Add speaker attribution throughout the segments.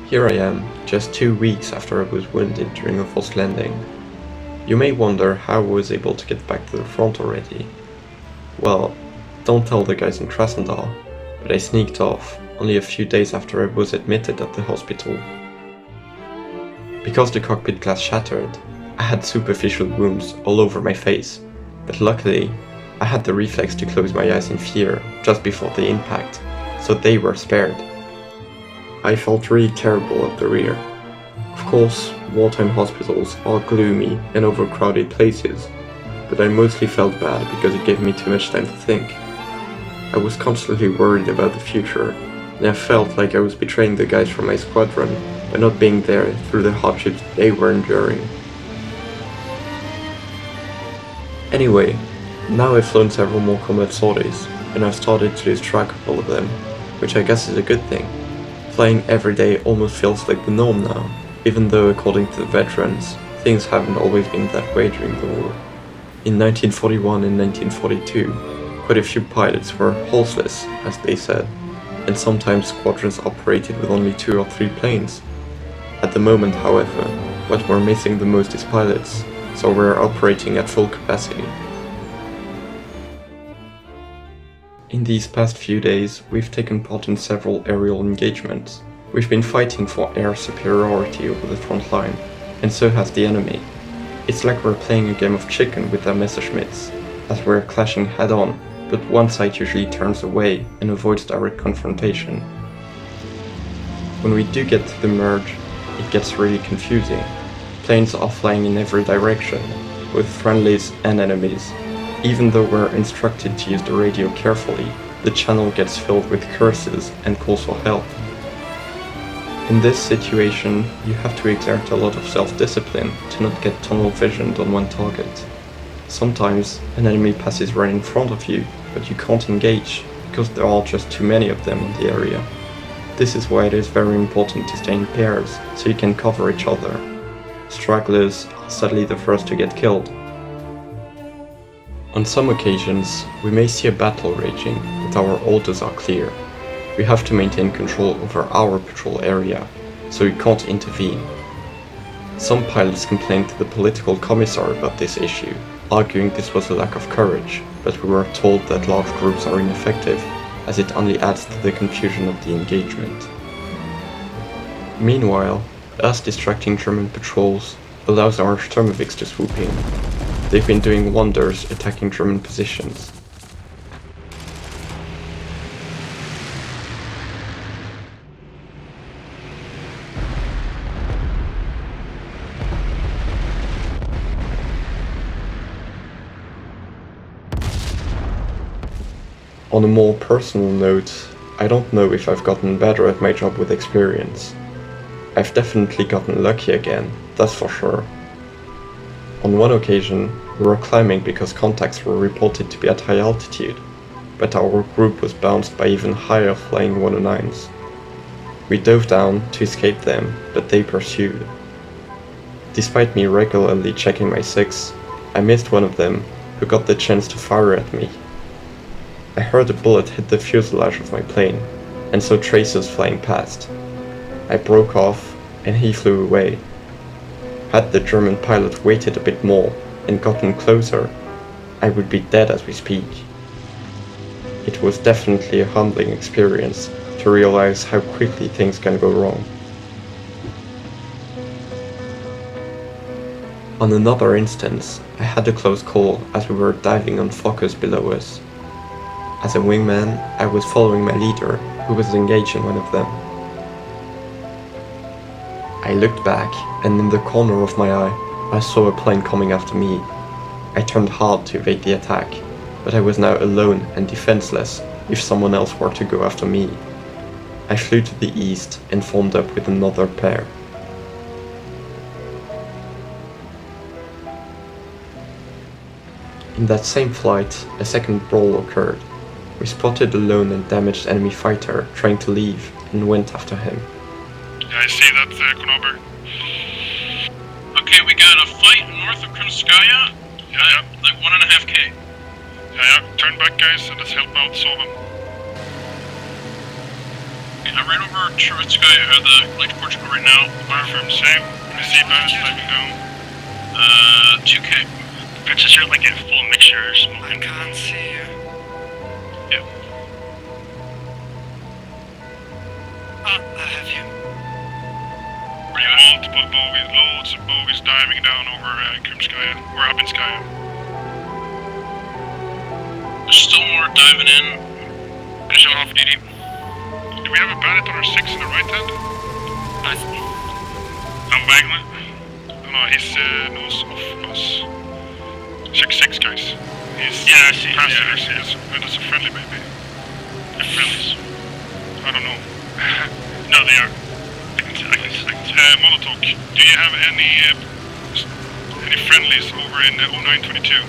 Speaker 1: Here I am, just 2 weeks after I was wounded during a forced landing. You may wonder how I was able to get back to the front already. Well, don't tell the guys in Krasnodar, but I sneaked off only a few days after I was admitted at the hospital. Because the cockpit glass shattered, I had superficial wounds all over my face, but luckily, I had the reflex to close my eyes in fear just before the impact, so they were spared. I felt really terrible at the rear. Of course, wartime hospitals are gloomy and overcrowded places, but I mostly felt bad because it gave me too much time to think. I was constantly worried about the future, and I felt like I was betraying the guys from my squadron by not being there through the hardships they were enduring. Anyway, now I've flown several more combat sorties, and I've started to lose track of all of them, which I guess is a good thing. Flying every day almost feels like the norm now, even though according to the veterans, things haven't always been that way during the war. In 1941 and 1942, quite a few pilots were horseless, as they said, and sometimes squadrons operated with only 2 or 3 planes. At the moment, however, what we're missing the most is pilots, so we're operating at full capacity. In these past few days, we've taken part in several aerial engagements. We've been fighting for air superiority over the front line, and so has the enemy. It's like we're playing a game of chicken with our Messerschmitts, as we're clashing head-on, but one side usually turns away and avoids direct confrontation. When we do get to the merge, it gets really confusing. Planes are flying in every direction, with friendlies and enemies. Even though we're instructed to use the radio carefully, the channel gets filled with curses and calls for help. In this situation, you have to exert a lot of self-discipline to not get tunnel visioned on one target. Sometimes an enemy passes right in front of you, but you can't engage because there are just too many of them in the area. This is why it is very important to stay in pairs so you can cover each other. Stragglers are sadly the first to get killed. On some occasions, we may see a battle raging, but our orders are clear. We have to maintain control over our patrol area, so we can't intervene. Some pilots complained to the political commissar about this issue, arguing this was a lack of courage, but we were told that large groups are ineffective, as it only adds to the confusion of the engagement. Meanwhile, us distracting German patrols allows our Sturmovix to swoop in. They've been doing wonders attacking German positions. On a more personal note, I don't know if I've gotten better at my job with experience. I've definitely gotten lucky again, that's for sure. On one occasion, we were climbing because contacts were reported to be at high altitude, but our group was bounced by even higher flying 109s. We dove down to escape them, but they pursued. Despite me regularly checking my 6, I missed one of them, who got the chance to fire at me. I heard a bullet hit the fuselage of my plane, and saw tracers flying past. I broke off, and he flew away. Had the German pilot waited a bit more and gotten closer, I would be dead as we speak. It was definitely a humbling experience to realize how quickly things can go wrong. On another instance, I had a close call as we were diving on Fokkers below us. As a wingman, I was following my leader, who was engaged in one of them. I looked back, and in the corner of my eye, I saw a plane coming after me. I turned hard to evade the attack, but I was now alone and defenseless if someone else were to go after me. I flew to the east and formed up with another pair. In that same flight, a second brawl occurred. We spotted a lone and damaged enemy fighter trying to leave and went after him.
Speaker 2: Yeah, I see that, Knober. Okay, we got a fight north of Krimskaya. Yeah. Like 1.5K. Yeah. Turn back, guys, and let's help out Solom. I'm right over Chorotskaya, the Lake Portugal right now.
Speaker 3: Confirm, same. I see boats diving down.
Speaker 2: 2K.
Speaker 3: Pitches here like a full mixture or
Speaker 4: I
Speaker 3: smoking.
Speaker 4: can't see you.
Speaker 2: Yep.
Speaker 4: Ah, I have you.
Speaker 3: Multiple bogies, loads of bogies diving down over Krymskaya. We're up in Skya.
Speaker 2: There's still more diving in.
Speaker 3: Finish off, DD. Do we have a bandit on our 6 in the right hand?
Speaker 4: Nice.
Speaker 3: I'm Wagner. No, he's nose off us. 6-6, guys. He's
Speaker 2: Yeah, I see.
Speaker 3: passive,
Speaker 2: Yeah, I see.
Speaker 3: yes. And it's a friendly, maybe. They're friendlies. I don't know.
Speaker 2: No, they are.
Speaker 3: Molotov, do you have any friendlies over in 0922?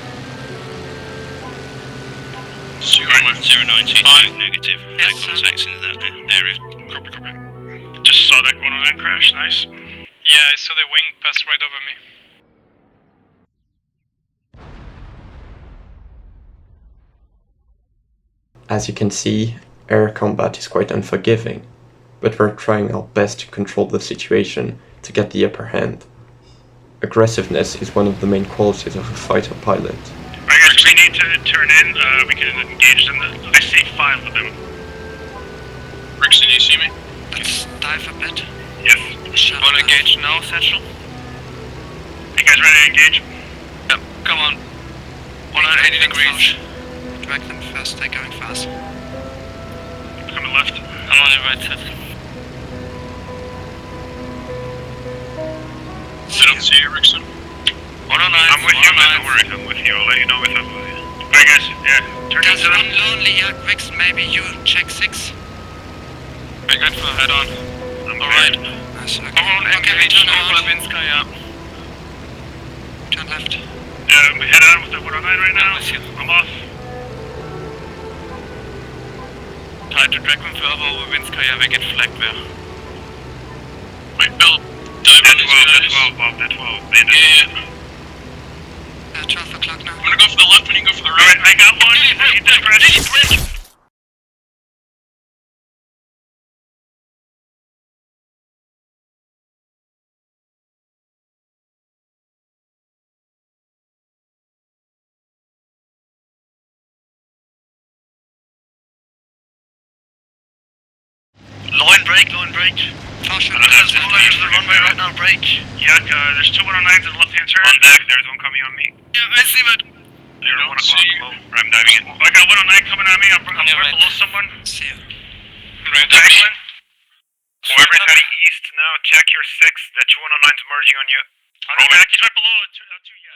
Speaker 2: 092.
Speaker 5: Negative. No
Speaker 4: Yes, sir.
Speaker 5: contacts in that area.
Speaker 3: Copy, copy. Just saw that 109 crash, nice.
Speaker 2: Yeah, I saw the wing pass right over me.
Speaker 1: As you can see, air combat is quite unforgiving, but we're trying our best to control the situation to get the upper hand. Aggressiveness is one of the main qualities of a fighter pilot.
Speaker 3: I guess we need to turn in, we can engage them. I see 5 of them.
Speaker 2: Brixton, you see me?
Speaker 4: Let's dive a bit.
Speaker 3: Yes.
Speaker 4: Shut
Speaker 5: Wanna
Speaker 4: up.
Speaker 5: engage now, Satchel?
Speaker 3: You guys ready to engage?
Speaker 5: Yep, come on. 180 degrees.
Speaker 4: Drag them first, they're going fast.
Speaker 3: Coming left.
Speaker 5: I'm on your right side.
Speaker 2: I don't see you, Brixton.
Speaker 5: 109.
Speaker 3: I'm with you, man. Don't worry. I'm with you. I'll let you know if I'm with you. Alright, guys. Yeah. Turn
Speaker 4: There's
Speaker 3: into them.
Speaker 4: one lonely Jagdwix, maybe you check 6.
Speaker 5: I got full head on.
Speaker 3: I'm
Speaker 5: Alright.
Speaker 4: Nice, okay.
Speaker 5: Come on,
Speaker 4: Okay, we
Speaker 5: engage
Speaker 4: turn
Speaker 5: over
Speaker 4: out.
Speaker 5: Vinskaya.
Speaker 4: Turn left.
Speaker 3: Yeah, we head on with the 109 right now. I'm off.
Speaker 5: Try to drag them further over Vinskaya, we get flagged there.
Speaker 2: Wait, Bill, dive in these guys.
Speaker 3: That 12, Bob. That 12.
Speaker 2: Yeah.
Speaker 4: 12 o'clock now.
Speaker 2: I'm gonna go for the left when you go for the
Speaker 3: Alright,
Speaker 2: right.
Speaker 3: I got one. He just crashed. Line break.
Speaker 4: Caution.
Speaker 3: There's the runway right now, break. Yeah, there's 2 109s in the left-hand turn. On deck, there's one coming on me.
Speaker 5: Yeah, I see that.
Speaker 3: There's
Speaker 2: don't
Speaker 3: 1 o'clock
Speaker 2: see-
Speaker 3: below. I'm diving in. I got 109 coming at me. I'm
Speaker 5: On your
Speaker 3: right
Speaker 5: right.
Speaker 3: below someone.
Speaker 4: See you.
Speaker 5: Right,
Speaker 3: Tackling. Whoever's heading east now, check your 6. The 2 109's merging on you. On the back, he's right below. 2, yeah.